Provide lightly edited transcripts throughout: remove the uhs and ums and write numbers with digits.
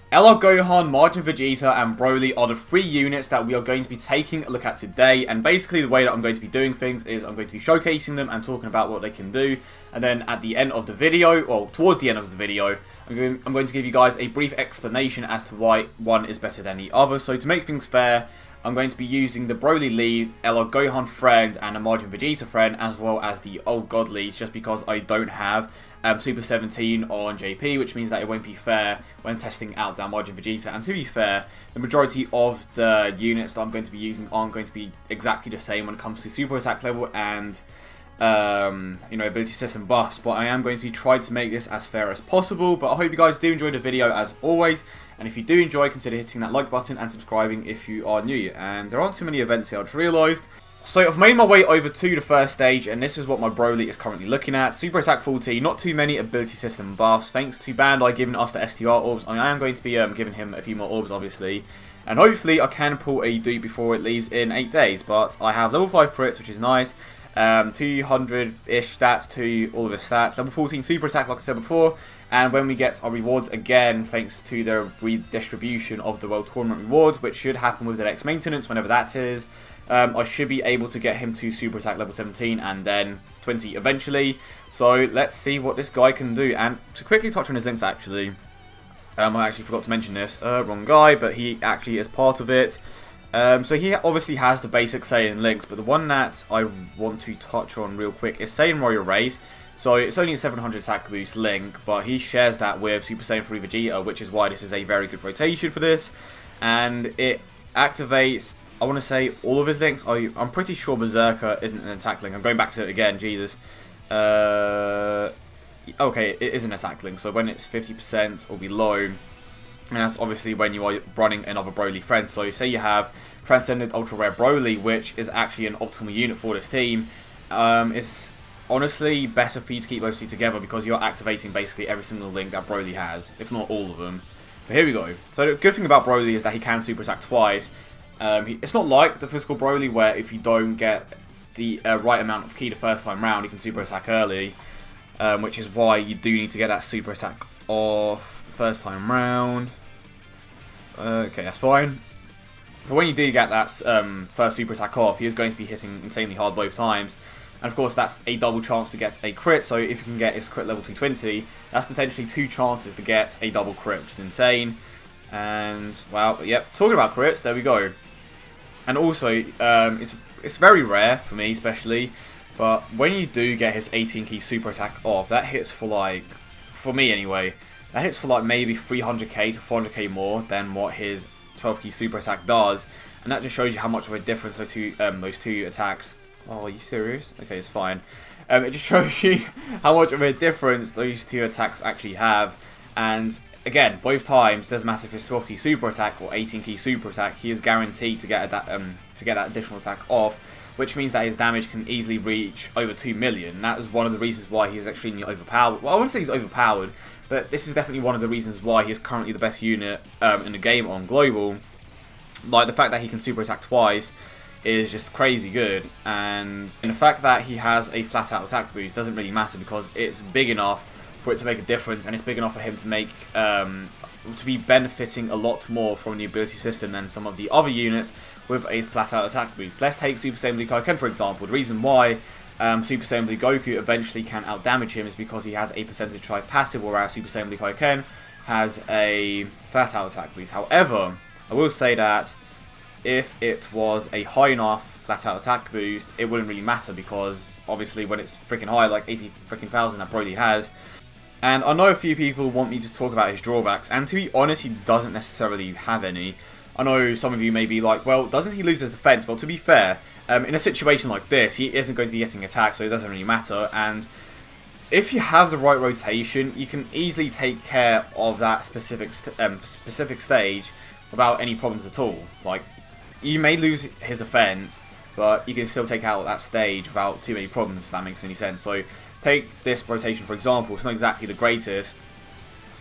LR Gohan, Majin Vegeta, and Broly are the 3 units that we are going to be taking a look at today, and basically the way that I'm going to be doing things is I'm going to be showcasing them and talking about what they can do, and then at the end of the video, or towards the end of the video, I'm going to give you guys a brief explanation as to why one is better than the other. So to make things fair, I'm going to be using the Broly lead, LR Gohan friend, and a Majin Vegeta friend, as well as the old God leads, just because I don't have Super 17 on JP, which means that it won't be fair when testing out down Majin Vegeta. And to be fair, the majority of the units that I'm going to be using aren't going to be exactly the same when it comes to super attack level and you know, ability system buffs, but I am going to try to make this as fair as possible. But I hope you guys do enjoy the video as always, and if you do enjoy, consider hitting that like button and subscribing if you are new. And there aren't too many events here, I just realised. So I've made my way over to the first stage, and this is what my Broly is currently looking at. Super Attack 40, not too many ability system buffs, thanks to Bandai giving us the STR orbs. I am going to be giving him a few more orbs, obviously. And hopefully I can pull a dupe before it leaves in 8 days. But I have level 5 crits, which is nice. 200-ish stats to all of his stats. Level 14 Super Attack, like I said before. And when we get our rewards again, thanks to the redistribution of the World Tournament rewards, which should happen with the next maintenance, whenever that is, I should be able to get him to Super Attack level 17 and then 20 eventually. So let's see what this guy can do. And to quickly touch on his links, actually, I actually forgot to mention this. Wrong guy, but he actually is part of it. So he obviously has the basic Saiyan links, but the one that I want to touch on real quick is Saiyan Warrior Race. So it's only a 700 attack boost link, but he shares that with Super Saiyan 3 Vegeta, which is why this is a very good rotation for this. And it activates, I want to say, all of his links. I'm pretty sure Berserker isn't an attack link. I'm going back to it again, Jesus. Okay, it is an attack link, so when it's 50% or below, and that's obviously when you are running another Broly friend. So say you have Transcendent Ultra Rare Broly, which is actually an optimal unit for this team. It's honestly better for you to keep those two together because you're activating basically every single link that Broly has, if not all of them. But here we go. So the good thing about Broly is that he can super attack twice. It's not like the physical Broly where if you don't get the right amount of ki the first time round, you can super attack early. Which is why you do need to get that super attack off the first time round. Okay, that's fine. But when you do get that first super attack off, he is going to be hitting insanely hard both times. And of course, that's a double chance to get a crit. So if you can get his crit level 220, that's potentially 2 chances to get a double crit, which is insane. And, well, yep, talking about crits, there we go. And also, it's very rare for me, especially. But when you do get his 18 key super attack off, that hits for like, for me anyway, that hits for like maybe 300k to 400k more than what his 12 key super attack does. And that just shows you how much of a difference those two attacks. Oh, are you serious? Okay, it's fine. It just shows you how much of a difference those two attacks actually have. And again, both times doesn't matter if it's 12 key super attack or 18 key super attack, he is guaranteed to get that additional attack off, which means that his damage can easily reach over 2 million. That is one of the reasons why he is extremely overpowered. Well, I wouldn't say he's overpowered, but this is definitely one of the reasons why he is currently the best unit in the game on Global. Like, the fact that he can super attack twice is just crazy good, and the fact that he has a flat out attack boost doesn't really matter because it's big enough for it to make a difference, and it's big enough for him to make to be benefiting a lot more from the ability system than some of the other units with a flat out attack boost. Let's take Super Saiyan Blue Kaioken for example. The reason why Super Saiyan Blue Goku eventually can outdamage him is because he has a percentage type passive, whereas Super Saiyan Blue Kaioken has a flat out attack boost. However, I will say that if it was a high enough flat out attack boost, it wouldn't really matter because obviously when it's freaking high, like 80 freaking thousand that Broly has. And I know a few people want me to talk about his drawbacks, and to be honest, he doesn't necessarily have any. I know some of you may be like, well, doesn't he lose his defense? Well, to be fair, in a situation like this, he isn't going to be getting attacked, so it doesn't really matter. And if you have the right rotation, you can easily take care of that specific stage without any problems at all. Like, you may lose his defense, but you can still take out that stage without too many problems, if that makes any sense. So take this rotation for example. It's not exactly the greatest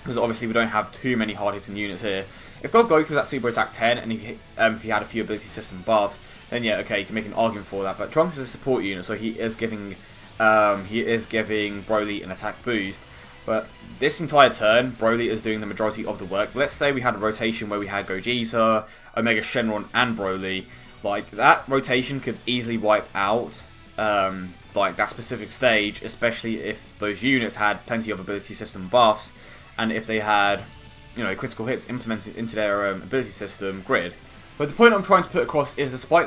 because obviously we don't have too many hard-hitting units here. If God Goku was at Super Attack 10 and if he had a few ability system buffs, then yeah, okay, you can make an argument for that. But Trunks is a support unit, so he is giving Broly an attack boost. But this entire turn, Broly is doing the majority of the work. Let's say we had a rotation where we had Gogeta, Omega Shenron, and Broly. Like, that rotation could easily wipe out like that specific stage, especially if those units had plenty of ability system buffs, and if they had, you know, critical hits implemented into their ability system grid. But the point I'm trying to put across is despite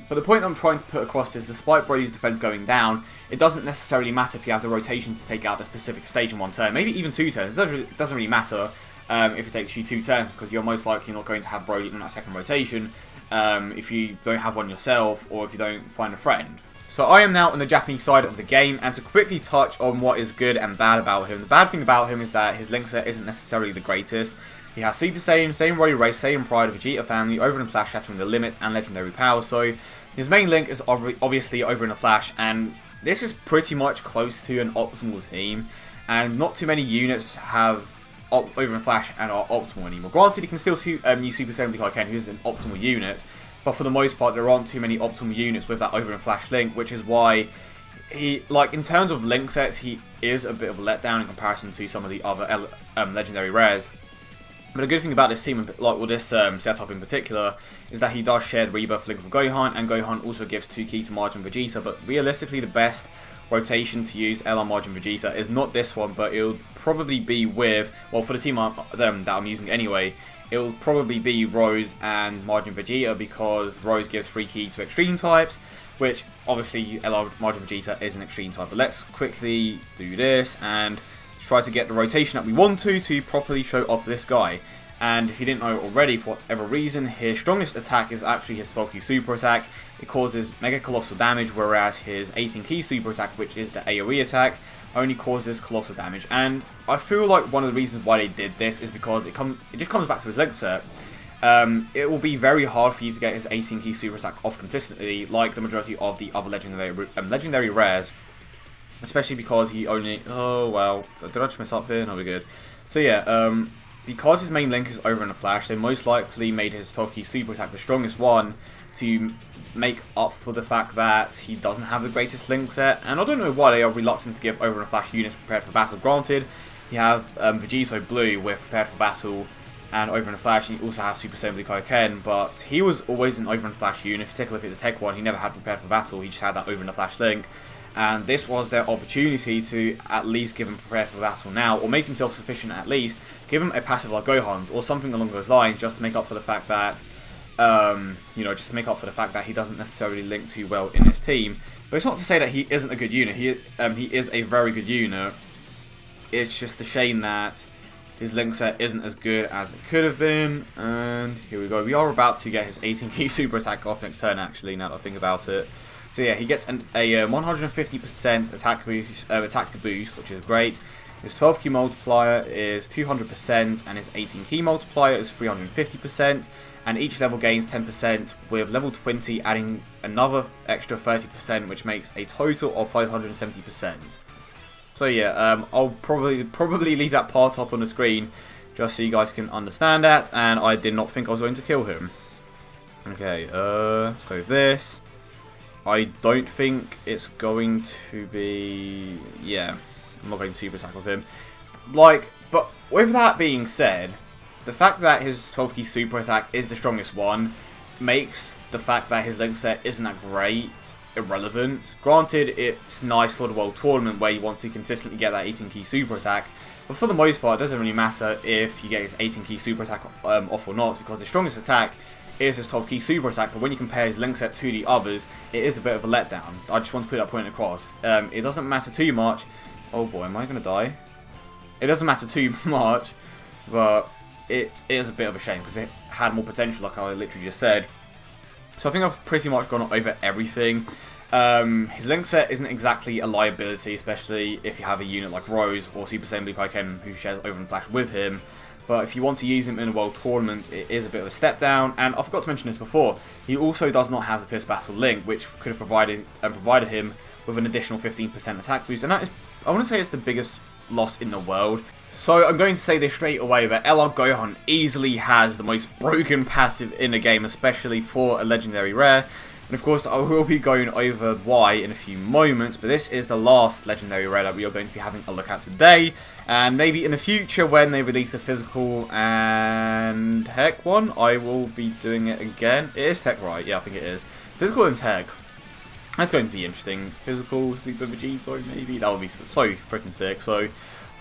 Broly's defense going down, it doesn't necessarily matter if you have the rotation to take out a specific stage in one turn, maybe even 2 turns. It doesn't really matter if it takes you 2 turns, because you're most likely not going to have Broly in that second rotation if you don't have one yourself, or if you don't find a friend. So I am now on the Japanese side of the game, and to quickly touch on what is good and bad about him. The bad thing about him is that his link set isn't necessarily the greatest. He has Super Saiyan, Saiyan Warrior Race, Saiyan Pride, Vegeta Family, Over in a Flash, Shattering the Limits, and Legendary Power. So his main link is obviously Over in a Flash, and this is pretty much close to an optimal team, and not too many units have Over in a Flash and are optimal anymore. Granted, he can still use Super Saiyan Kaioken, who's an optimal unit, but for the most part, there aren't too many optimal units with that Over in a Flash link, which is why he, like, in terms of link sets, he is a bit of a letdown in comparison to some of the other legendary rares. But the good thing about this team, like with this setup in particular, is that he does share the Rebirth link with Gohan, and Gohan also gives 2 key to Majin Vegeta. But realistically, the best rotation to use LR Majin Vegeta is not this one, but it'll probably be with, well, for the team that I'm using anyway, it will probably be Rose and Majin Vegeta, because Rose gives 3 key to extreme types, which obviously LR Majin Vegeta is an extreme type. But let's quickly do this and try to get the rotation that we want to properly show off this guy. And if you didn't know already, for whatever reason, his strongest attack is actually his 12 key super attack. It causes Mega Colossal damage, whereas his 18 key super attack, which is the AoE attack, only causes colossal damage. And I feel like one of the reasons why they did this is because it just comes back to his link set. It will be very hard for you to get his 18 key super attack off consistently, like the majority of the other legendary rares. Especially because he only... Oh, well. Did I just mess up here? No, we're good. So, yeah. Because his main link is Over in a Flash, they most likely made his 12 key super attack the strongest one to make up for the fact that he doesn't have the greatest link set. And I don't know why they are reluctant to give Over in a Flash units prepared for battle. Granted, you have Vegito Blue with prepared for battle and Over in a Flash, and you also have Super Saiyan Kaioken, but he was always an Over in a Flash unit. If you take a look at the Tech one, he never had prepared for battle, he just had that Over in a Flash link. And this was their opportunity to at least give him prepared for battle now, or make him self-sufficient at least, give him a passive like Gohan's, or something along those lines, just to make up for the fact that, you know, just to make up for the fact that he doesn't necessarily link too well in this team. But it's not to say that he isn't a good unit. He is a very good unit. It's just a shame that his link set isn't as good as it could have been. And here we go. We are about to get his 18 key super attack off next turn, actually, now that I think about it. So yeah, he gets a 150% attack boost, which is great. His 12 key multiplier is 200%, and his 18 key multiplier is 350%. And each level gains 10%, with level 20 adding another extra 30%, which makes a total of 570%. So yeah, I'll probably leave that part up on the screen, just so you guys can understand that. And I did not think I was going to kill him. Okay, let's go with this. I don't think it's going to be... Yeah, I'm not going to super attack with him. Like, but with that being said, the fact that his 12 key super attack is the strongest one makes the fact that his link set isn't that great irrelevant. Granted, it's nice for the World Tournament where he wants to consistently get that 18 key super attack, but for the most part, it doesn't really matter if you get his 18 key super attack off or not, because the strongest attack is his 12 key super attack. But when you compare his link set to the others, it is a bit of a letdown. I just want to put that point across. It doesn't matter too much. Oh boy, am I going to die? It doesn't matter too much, but it is a bit of a shame because it had more potential, like I literally just said. So I think I've pretty much gone over everything. His link set isn't exactly a liability, especially if you have a unit like Rose or Super Saiyan Blue Kaioken who shares Over in Flash with him. But if you want to use him in a World Tournament, it is a bit of a step down. And I forgot to mention this before, he also does not have the Fierce Battle link, which could have provided him with an additional 15% attack boost. And that is, I want to say, it's the biggest loss in the world. So I'm going to say this straight away, but LR Gohan easily has the most broken passive in the game, especially for a legendary rare. And of course, I will be going over why in a few moments, but this is the last legendary rare that we are going to be having a look at today. And maybe in the future, when they release the physical and tech one, I will be doing it again. It is tech, right? Yeah, I think it is. Physical and tech. That's going to be interesting. Physical, Super Vegito, maybe? That would be so freaking sick. So,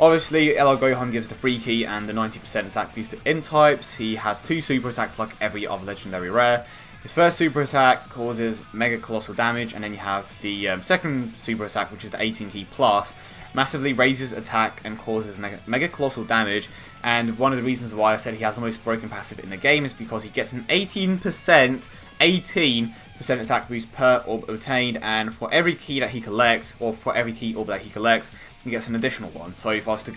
obviously, LR Gohan gives the free key and the 90% attack boost to N-types. He has 2 super attacks like every other legendary rare. His first super attack causes Mega Colossal damage, and then you have the second super attack, which is the 18 key plus. Massively raises attack and causes Mega Colossal damage. And one of the reasons why I said he has the most broken passive in the game is because he gets an 18% attack boost per orb obtained, and for every key that he collects, or for every key orb that he collects, he gets an additional one. So if I was to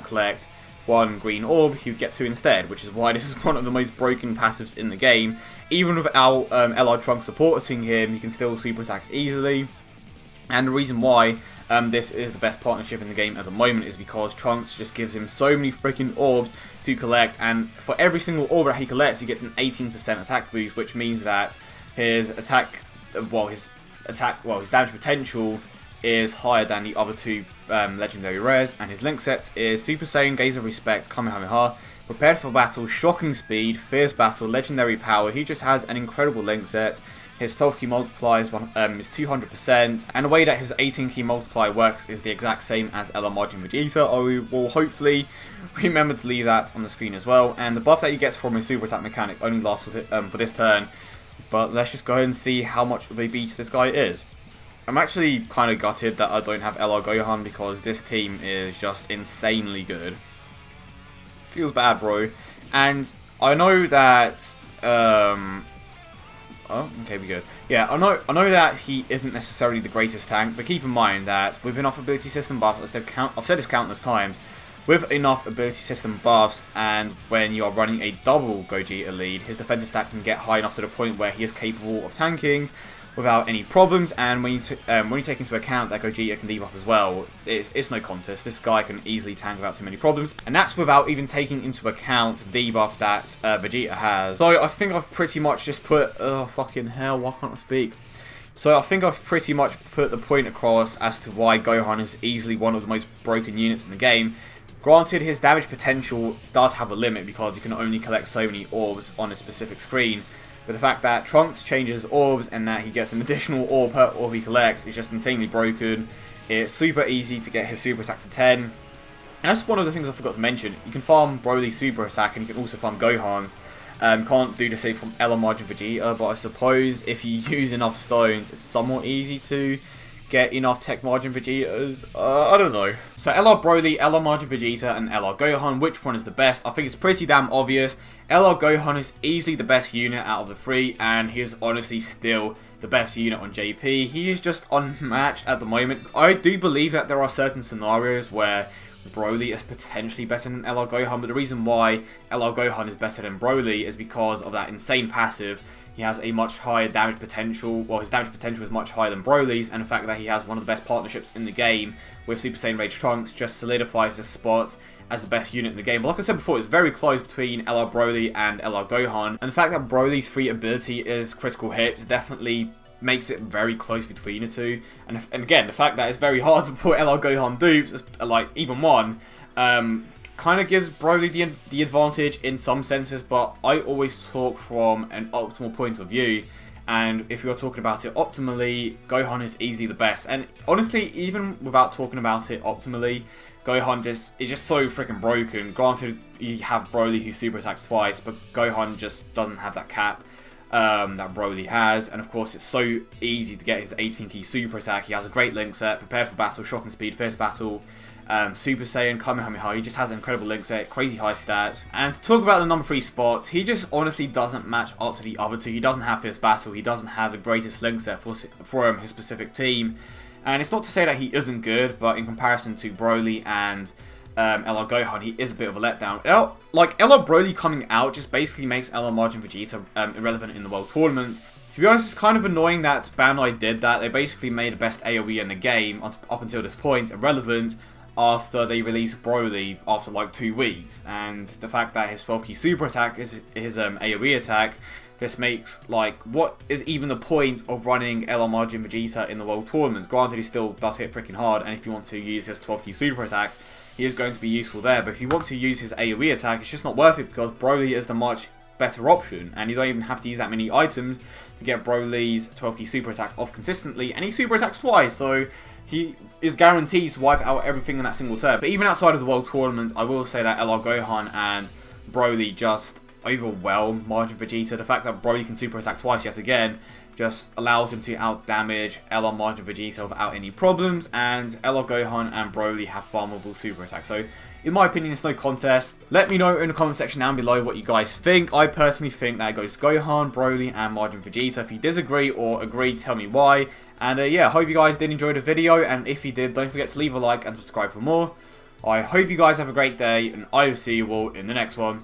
collect 1 green orb, he would get 2 instead, which is why this is one of the most broken passives in the game. Even without LR Trunks supporting him, you can still super attack easily. And the reason why this is the best partnership in the game at the moment is because Trunks just gives him so many freaking orbs to collect, and for every single orb that he collects, he gets an 18% attack boost, which means that his his damage potential is higher than the other 2 legendary rares, and his link sets is Super Saiyan, Gaze of Respect, Kamehameha, Prepared for Battle, Shocking Speed, Fierce Battle, Legendary Power. He just has an incredible link set. His 12 key multiplier is 200%, and the way that his 18 key multiplier works is the exact same as LR Majin Vegeta. I will hopefully remember to leave that on the screen as well. And the buff that he gets from his super attack mechanic only lasts for this turn. But let's just go ahead and see how much of a beast this guy is. I'm actually kind of gutted that I don't have LR Gohan because this team is just insanely good. Feels bad, bro. And I know that oh, okay, we're good. Yeah, I know that he isn't necessarily the greatest tank, but keep in mind that with enough ability system buffs, I've said this countless times, with enough ability system buffs and when you are running a double Gogeta lead, his defensive stat can get high enough to the point where he is capable of tanking without any problems. And when you take into account that Gogeta can debuff as well, it's no contest. This guy can easily tank without too many problems, and that's without even taking into account the debuff that Vegeta has. So I think I've pretty much just put... oh, fucking hell, why can't I speak? So I think I've pretty much put the point across as to why Gohan is easily one of the most broken units in the game. Granted, his damage potential does have a limit because you can only collect so many orbs on a specific screen. But the fact that Trunks changes orbs and that he gets an additional orb per orb he collects is just insanely broken. It's super easy to get his super attack to 10. And that's one of the things I forgot to mention. You can farm Broly's super attack and you can also farm Gohan's. Can't do the same from LR Majin Vegeta, but I suppose if you use enough stones, it's somewhat easy to get enough Tech Majin Vegetas. I don't know. So LR Broly, LR Majin Vegeta, and LR Gohan, which one is the best? I think it's pretty damn obvious. LR Gohan is easily the best unit out of the 3, and he is honestly still the best unit on JP. He is just unmatched at the moment. I do believe that there are certain scenarios where Broly is potentially better than LR Gohan, but the reason why LR Gohan is better than Broly is because of that insane passive. He has a much higher damage potential, well, his damage potential is much higher than Broly's, and the fact that he has one of the best partnerships in the game with Super Saiyan Rage Trunks just solidifies his spot as the best unit in the game. But like I said before, it's very close between LR Broly and LR Gohan, and the fact that Broly's free ability is Critical Hit definitely makes it very close between the two. And again, the fact that it's very hard to put LR Gohan dupes, like even one, kind of gives Broly the advantage in some senses, but I always talk from an optimal point of view, and if you're talking about it optimally, Gohan is easily the best. And honestly, even without talking about it optimally, Gohan is just so freaking broken. Granted, you have Broly who super attacks twice, but Gohan just doesn't have that cap that Broly has, and of course it's so easy to get his 18 key super attack. He has a great link set, Prepared for Battle, Shocking Speed, Fierce Battle, Super Saiyan, Kamehameha. He just has an incredible link set, crazy high stats. And to talk about the number 3 spots, he just honestly doesn't match up to the other two. He doesn't have Fierce Battle, he doesn't have the greatest link set for his specific team. And it's not to say that he isn't good, but in comparison to Broly and LR Gohan, he is a bit of a letdown. LR Broly coming out just basically makes LR Majin Vegeta irrelevant in the World Tournament. To be honest, it's kind of annoying that Bandai did that. They basically made the best AoE in the game up until this point irrelevant after they released Broly after like 2 weeks, and the fact that his 12 key super attack is his AoE attack just makes, like, what is even the point of running LR Majin Vegeta in the World Tournaments? Granted, he still does hit freaking hard, and if you want to use his 12 key super attack, he is going to be useful there, but if you want to use his AoE attack, it's just not worth it because Broly is the much better option, and you don't even have to use that many items to get Broly's 12 key super attack off consistently, and he super attacks twice, so he is guaranteed to wipe out everything in that single turn. But even outside of the World Tournament, I will say that LR Gohan and Broly just overwhelm Majin Vegeta. The fact that Broly can super attack twice yet again just allows him to out damage LR Majin Vegeta without any problems, and LR Gohan and Broly have farmable super attacks. So in my opinion, it's no contest. Let me know in the comment section down below what you guys think. I personally think that it goes Gohan, Broly, and Majin Vegeta. If you disagree or agree, tell me why. And yeah, I hope you guys did enjoy the video, and if you did, don't forget to leave a like and subscribe for more. I hope you guys have a great day, and I will see you all in the next one.